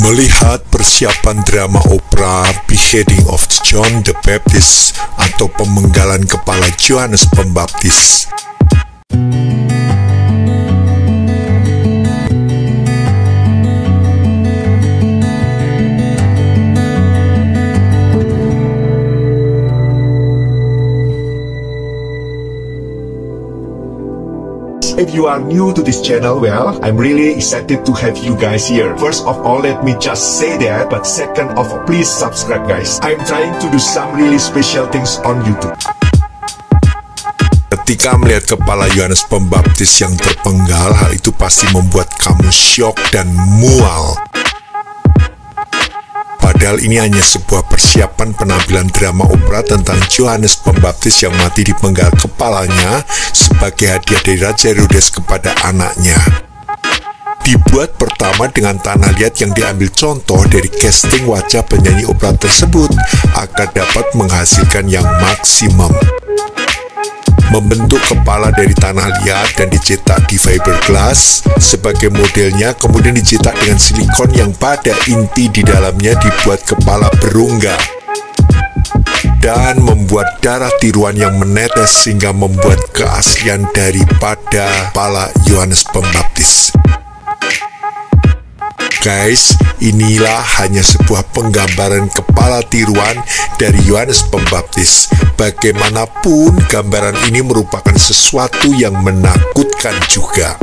Melihat persiapan drama opera Beheading of John the Baptist atau pemenggalan kepala Yohanes Pembaptis. If you are new to this channel, well, I'm really excited to have you guys here. First of all, let me just say that, but second of all, please subscribe guys. I'm trying to do some really special things on YouTube. Ketika melihat kepala Yohanes Pembaptis yang terpenggal, hal itu pasti membuat kamu syok dan mual. Padahal ini hanya sebuah persiapan penampilan drama opera tentang Yohanes Pembaptis yang mati dipenggal kepalanya sebagai hadiah dari Raja Herodes kepada anaknya. Dibuat pertama dengan tanah liat yang diambil contoh dari casting wajah penyanyi opera tersebut agar dapat menghasilkan yang maksimum. Membentuk kepala dari tanah liat dan dicetak di fiberglass sebagai modelnya, kemudian dicetak dengan silikon yang pada inti di dalamnya dibuat kepala berungga dan membuat darah tiruan yang menetes sehingga membuat keaslian daripada kepala Yohanes Pembaptis. Guys, inilah hanya sebuah penggambaran kepala tiruan dari Yohanes Pembaptis. Bagaimanapun, gambaran ini merupakan sesuatu yang menakutkan juga.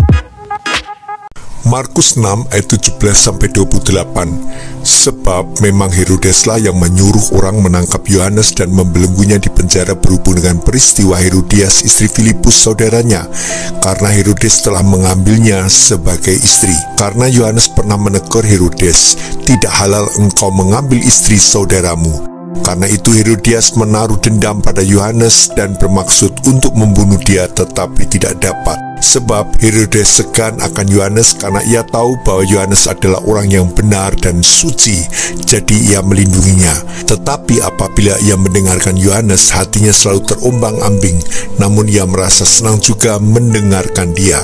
Markus 6 ayat 17-28. Sebab memang Herodeslah yang menyuruh orang menangkap Yohanes dan membelenggunya di penjara berhubung dengan peristiwa Herodias istri Filipus saudaranya, karena Herodes telah mengambilnya sebagai istri. Karena Yohanes pernah menegur Herodes, "Tidak halal engkau mengambil istri saudaramu." Karena itu Herodias menaruh dendam pada Yohanes dan bermaksud untuk membunuh dia, tetapi tidak dapat. Sebab Herodes segan akan Yohanes karena ia tahu bahwa Yohanes adalah orang yang benar dan suci, jadi ia melindunginya. Tetapi apabila ia mendengarkan Yohanes, hatinya selalu terombang-ambing, namun ia merasa senang juga mendengarkan dia.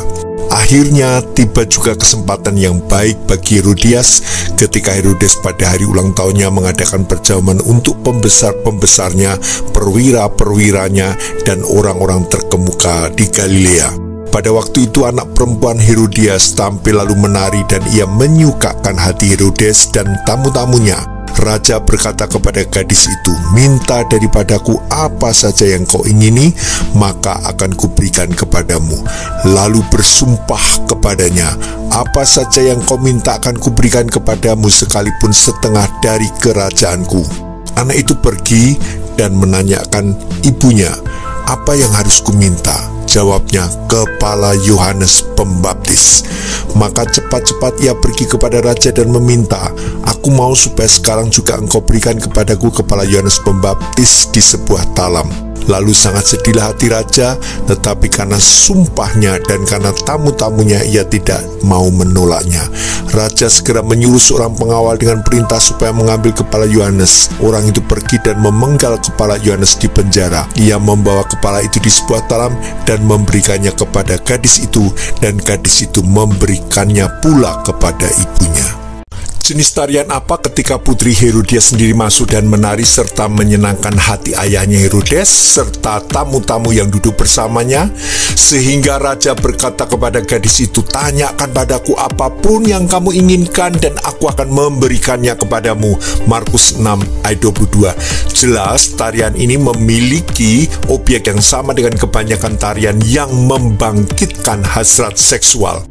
Akhirnya tiba juga kesempatan yang baik bagi Herodias ketika Herodes pada hari ulang tahunnya mengadakan perjamuan untuk pembesar-pembesarnya, perwira-perwiranya, dan orang-orang terkemuka di Galilea. Pada waktu itu anak perempuan Herodias tampil lalu menari dan ia menyukakan hati Herodes dan tamu-tamunya. Raja berkata kepada gadis itu, "Minta daripadaku apa saja yang kau ingini, maka akan kuberikan kepadamu." Lalu bersumpah kepadanya, "Apa saja yang kau minta akan kuberikan kepadamu, sekalipun setengah dari kerajaanku." Anak itu pergi dan menanyakan ibunya, "Apa yang harus kuminta?" Jawabnya, "Kepala Yohanes Pembaptis." Maka cepat-cepat ia pergi kepada raja dan meminta, "Aku mau supaya sekarang juga engkau berikan kepadaku kepala Yohanes Pembaptis di sebuah talam." Lalu sangat sedihlah hati raja, tetapi karena sumpahnya dan karena tamu-tamunya ia tidak mau menolaknya. Raja segera menyuruh seorang pengawal dengan perintah supaya mengambil kepala Yohanes. Orang itu pergi dan memenggal kepala Yohanes di penjara. Ia membawa kepala itu di sebuah talam dan memberikannya kepada gadis itu, dan gadis itu memberikannya pula kepada ibunya. Jenis tarian apa ketika putri Herodias sendiri masuk dan menari serta menyenangkan hati ayahnya Herodes serta tamu-tamu yang duduk bersamanya, sehingga raja berkata kepada gadis itu, "Tanyakan padaku apapun yang kamu inginkan dan aku akan memberikannya kepadamu." Markus 6 ayat 22. Jelas tarian ini memiliki objek yang sama dengan kebanyakan tarian yang membangkitkan hasrat seksual.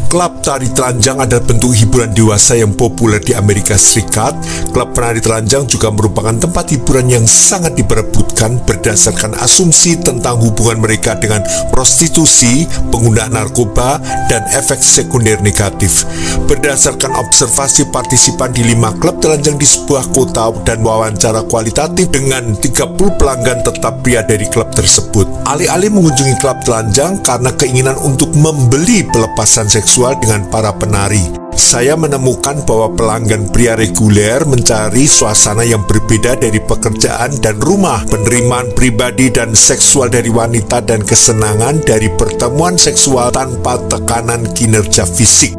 Klub tari telanjang adalah bentuk hiburan dewasa yang populer di Amerika Serikat. Klub penari telanjang juga merupakan tempat hiburan yang sangat diperebutkan berdasarkan asumsi tentang hubungan mereka dengan prostitusi, penggunaan narkoba, dan efek sekunder negatif. Berdasarkan observasi partisipan di 5 klub telanjang di sebuah kota dan wawancara kualitatif dengan 30 pelanggan tetap pria dari klub tersebut, alih-alih mengunjungi klub telanjang karena keinginan untuk membeli pelepasan seksual dengan para penari, saya menemukan bahwa pelanggan pria reguler mencari suasana yang berbeda dari pekerjaan dan rumah, penerimaan pribadi dan seksual dari wanita, dan kesenangan dari pertemuan seksual tanpa tekanan kinerja fisik.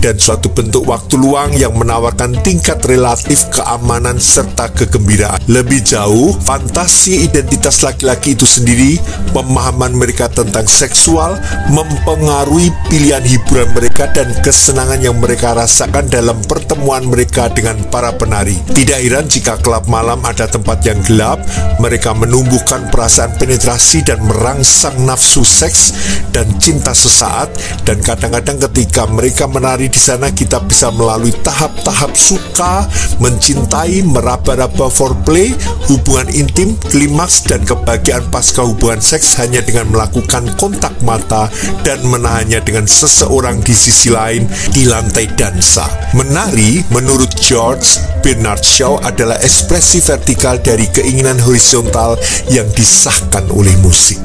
dan suatu bentuk waktu luang yang menawarkan tingkat relatif keamanan serta kegembiraan. Lebih jauh, fantasi identitas laki-laki itu sendiri, pemahaman mereka tentang seksual, mempengaruhi pilihan hiburan mereka dan kesenangan yang mereka rasakan dalam pertemuan mereka dengan para penari. Tidak heran jika klub malam ada tempat yang gelap, mereka menumbuhkan perasaan penetrasi dan merangsang nafsu seks dan cinta sesaat, dan kadang-kadang ketika mereka menari di sana kita bisa melalui tahap-tahap suka, mencintai, meraba-raba foreplay, hubungan intim, klimaks, dan kebahagiaan pasca hubungan seks hanya dengan melakukan kontak mata dan menahannya dengan seseorang di sisi lain di lantai dansa. Menari, menurut George Bernard Shaw, adalah ekspresi vertikal dari keinginan horizontal yang disahkan oleh musik.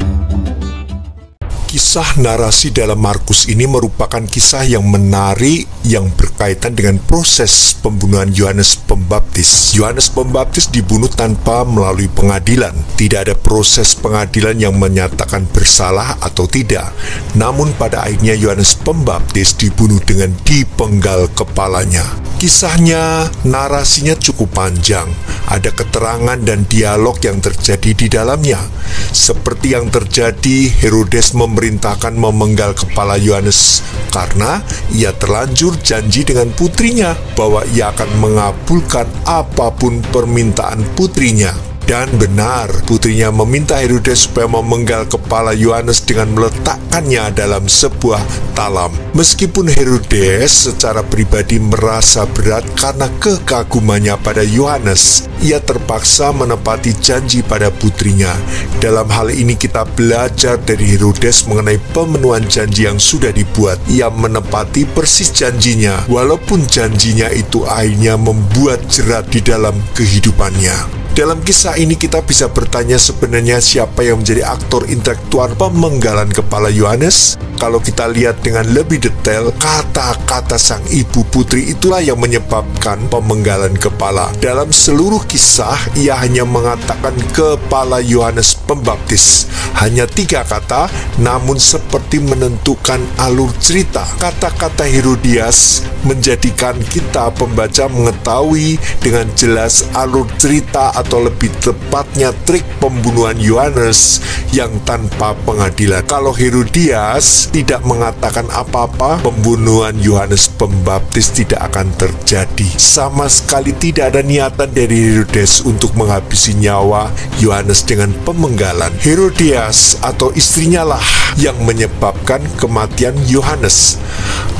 Kisah narasi dalam Markus ini merupakan kisah yang menarik yang berkaitan dengan proses pembunuhan Yohanes Pembaptis. Yohanes Pembaptis dibunuh tanpa melalui pengadilan. Tidak ada proses pengadilan yang menyatakan bersalah atau tidak. Namun pada akhirnya Yohanes Pembaptis dibunuh dengan dipenggal kepalanya. Kisahnya, narasinya cukup panjang. Ada keterangan dan dialog yang terjadi di dalamnya. Seperti yang terjadi, Herodes memerintahkan memenggal kepala Yohanes karena ia terlanjur janji dengan putrinya bahwa ia akan mengabulkan apapun permintaan putrinya. Dan benar, putrinya meminta Herodes supaya memenggal kepala Yohanes dengan meletakkannya dalam sebuah talam. Meskipun Herodes secara pribadi merasa berat karena kekagumannya pada Yohanes, ia terpaksa menepati janji pada putrinya. Dalam hal ini kita belajar dari Herodes mengenai pemenuhan janji yang sudah dibuat. Ia menepati persis janjinya, walaupun janjinya itu akhirnya membuat jerat di dalam kehidupannya. Dalam kisah ini kita bisa bertanya sebenarnya siapa yang menjadi aktor intelektual pemenggalan kepala Yohanes? Kalau kita lihat dengan lebih detail, kata-kata sang ibu putri itulah yang menyebabkan pemenggalan kepala. Dalam seluruh kisah, ia hanya mengatakan kepala Yohanes Pembaptis. Hanya 3 kata, namun seperti menentukan alur cerita. Kata-kata Herodias menjadikan kita pembaca mengetahui dengan jelas alur cerita atau lebih tepatnya trik pembunuhan Yohanes yang tanpa pengadilan. Kalau Herodias tidak mengatakan apa-apa, pembunuhan Yohanes Pembaptis tidak akan terjadi. Sama sekali tidak ada niatan dari Herodes untuk menghabisi nyawa Yohanes dengan pemenggalan. Herodias atau istrinya lah yang menyebabkan kematian Yohanes.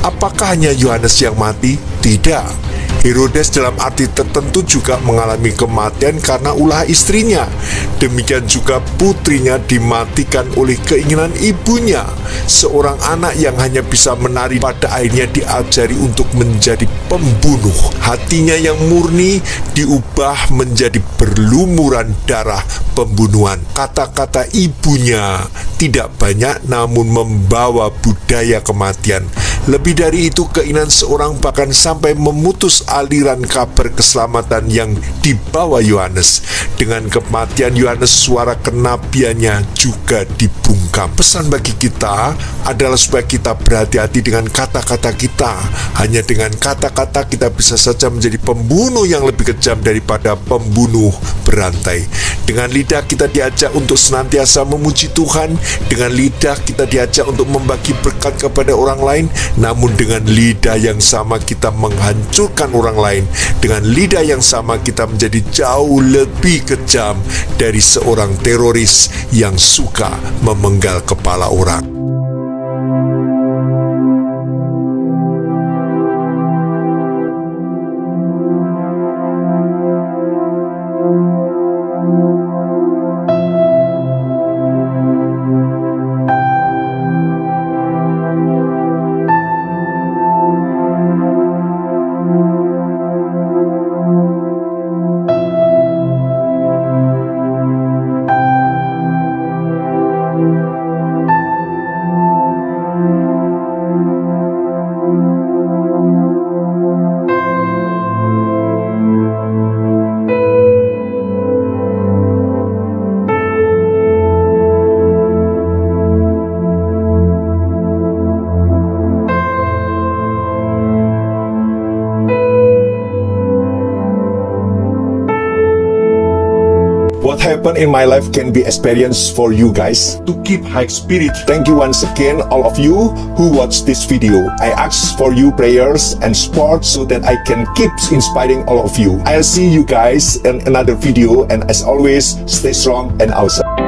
Apakah hanya Yohanes yang mati? Tidak. Herodes dalam arti tertentu juga mengalami kematian karena ulah istrinya. Demikian juga putrinya dimatikan oleh keinginan ibunya. Seorang anak yang hanya bisa menari pada akhirnya diajari untuk menjadi pembunuh. Hatinya yang murni diubah menjadi berlumuran darah pembunuhan. Kata-kata ibunya tidak banyak namun membawa budaya kematian. Lebih dari itu, keinginan seorang bahkan sampai memutus aliran kabar keselamatan yang dibawa Yohanes. Dengan kematian Yohanes, suara kenabiannya juga dibungkam. Pesan bagi kita adalah supaya kita berhati-hati dengan kata-kata kita. Hanya dengan kata-kata kita bisa saja menjadi pembunuh yang lebih kejam daripada pembunuh berantai. Dengan lidah kita diajak untuk senantiasa memuji Tuhan. Dengan lidah kita diajak untuk membagi berkat kepada orang lain. Namun dengan lidah yang sama kita menghancurkan orang lain. Dengan lidah yang sama kita menjadi jauh lebih kejam dari seorang teroris yang suka memenggal kepala orang. what happened in my life can be experienced for you guys to keep high spirit. Thank you once again, all of you who watch this video. I ask for you prayers and support so that I can keep inspiring all of you. I'll see you guys in another video, and as always, stay strong and awesome.